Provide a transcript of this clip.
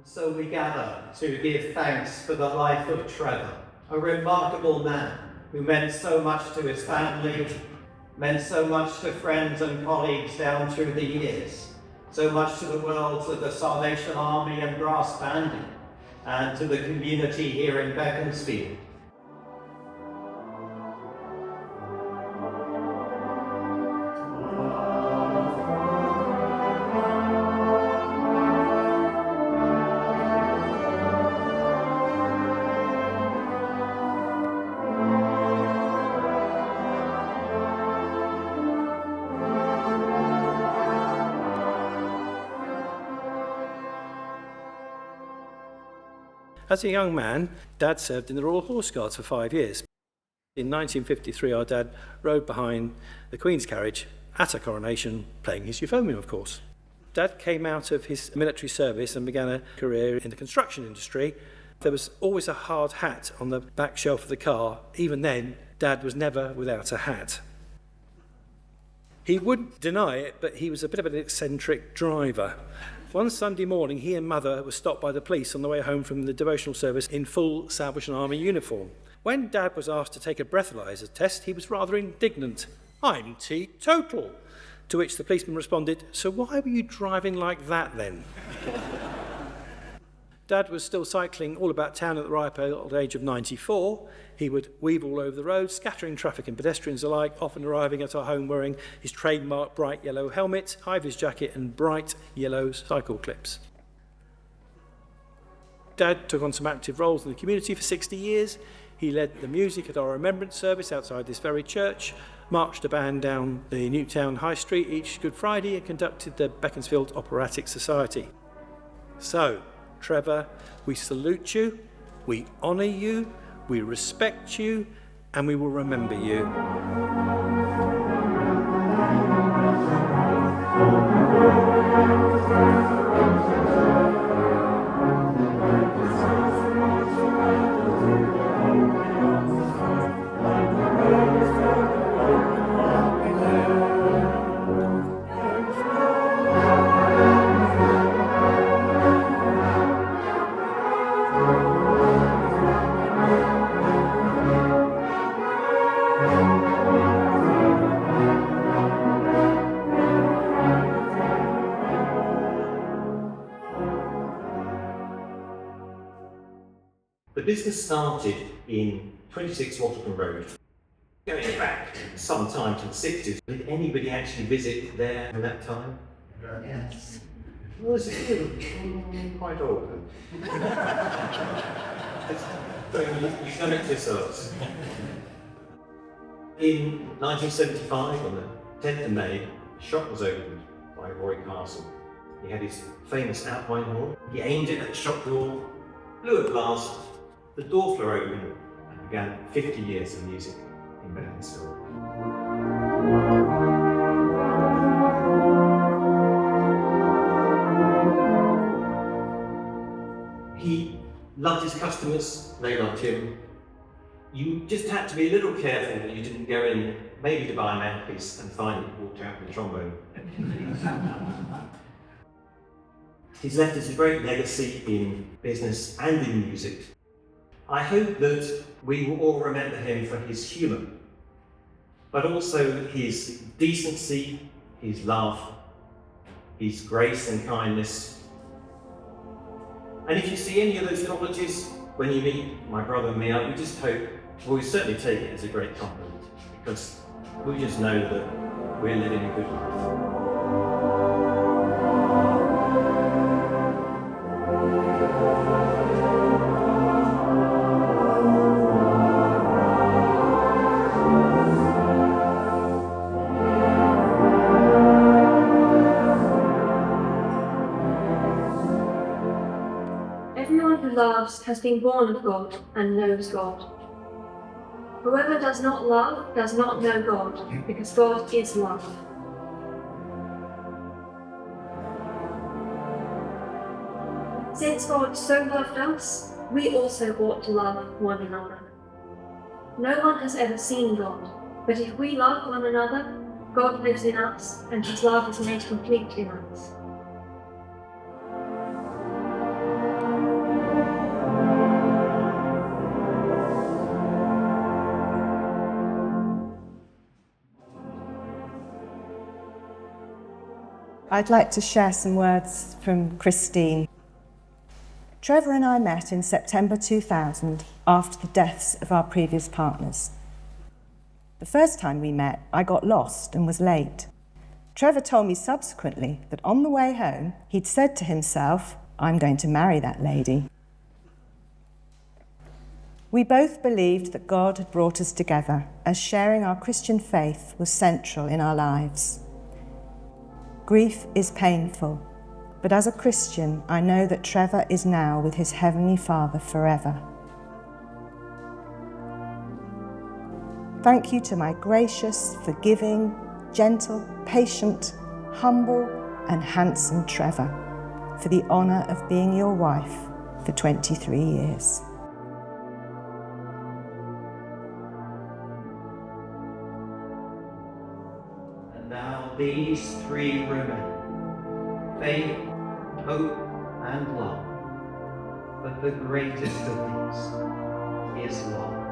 So we gather to give thanks for the life of Trevor, a remarkable man who meant so much to his family, meant so much to friends and colleagues down through the years, so much to the worlds of the Salvation Army and brass banding, and to the community here in Beaconsfield. As a young man, Dad served in the Royal Horse Guards for 5 years. In 1953, our dad rode behind the Queen's carriage at a coronation, playing his euphonium, of course. Dad came out of his military service and began a career in the construction industry. There was always a hard hat on the back shelf of the car. Even then, Dad was never without a hat. He wouldn't deny it, but he was a bit of an eccentric driver. One Sunday morning, he and Mother were stopped by the police on the way home from the devotional service in full Salvation Army uniform. When Dad was asked to take a breathalyzer test, he was rather indignant. "I'm teetotal." To which the policeman responded, "So why were you driving like that then?" Dad was still cycling all about town at the ripe old age of 94. He would weave all over the road, scattering traffic and pedestrians alike, often arriving at our home wearing his trademark bright yellow helmet, high-vis jacket and bright yellow cycle clips. Dad took on some active roles in the community for 60 years. He led the music at our remembrance service outside this very church, marched a band down the Newtown High Street each Good Friday and conducted the Beaconsfield Operatic Society. So, Trevor, we salute you, we honour you, we respect you, and we will remember you. The business started in 26 Waterton Road. Going back some time to the 60s, did anybody actually visit there in that time? Yes. Well, it's quite old. You've done it yourselves. In 1975, on the 10th of May, a shop was opened by Roy Castle. He had his famous Alpine horn. He aimed it at the shop door, blew a blast, the door flew open, and began 50 years of music in Beaconsfield. He loved his customers, they loved him. You just had to be a little careful that you didn't go in maybe to buy a mouthpiece and find it walked out with a trombone. He's left us a great legacy in business and in music. I hope that we will all remember him for his humour, but also his decency, his love, his grace and kindness. And if you see any of those qualities when you meet my brother and me, we just hope, well, we certainly take it as a great compliment, because we just know that we're living a good life. Everyone who loves has been born of God and knows God. Whoever does not love does not know God, because God is love. Since God so loved us, we also ought to love one another. No one has ever seen God, but if we love one another, God lives in us, and his love is made complete in us. I'd like to share some words from Christine. Trevor and I met in September 2000 after the deaths of our previous partners. The first time we met, I got lost and was late. Trevor told me subsequently that on the way home, he'd said to himself, "I'm going to marry that lady." We both believed that God had brought us together, as sharing our Christian faith was central in our lives. Grief is painful, but as a Christian, I know that Trevor is now with his Heavenly Father forever. Thank you to my gracious, forgiving, gentle, patient, humble, and handsome Trevor for the honour of being your wife for 23 years. And now these three remain: faith, hope, and love. But the greatest of these is love.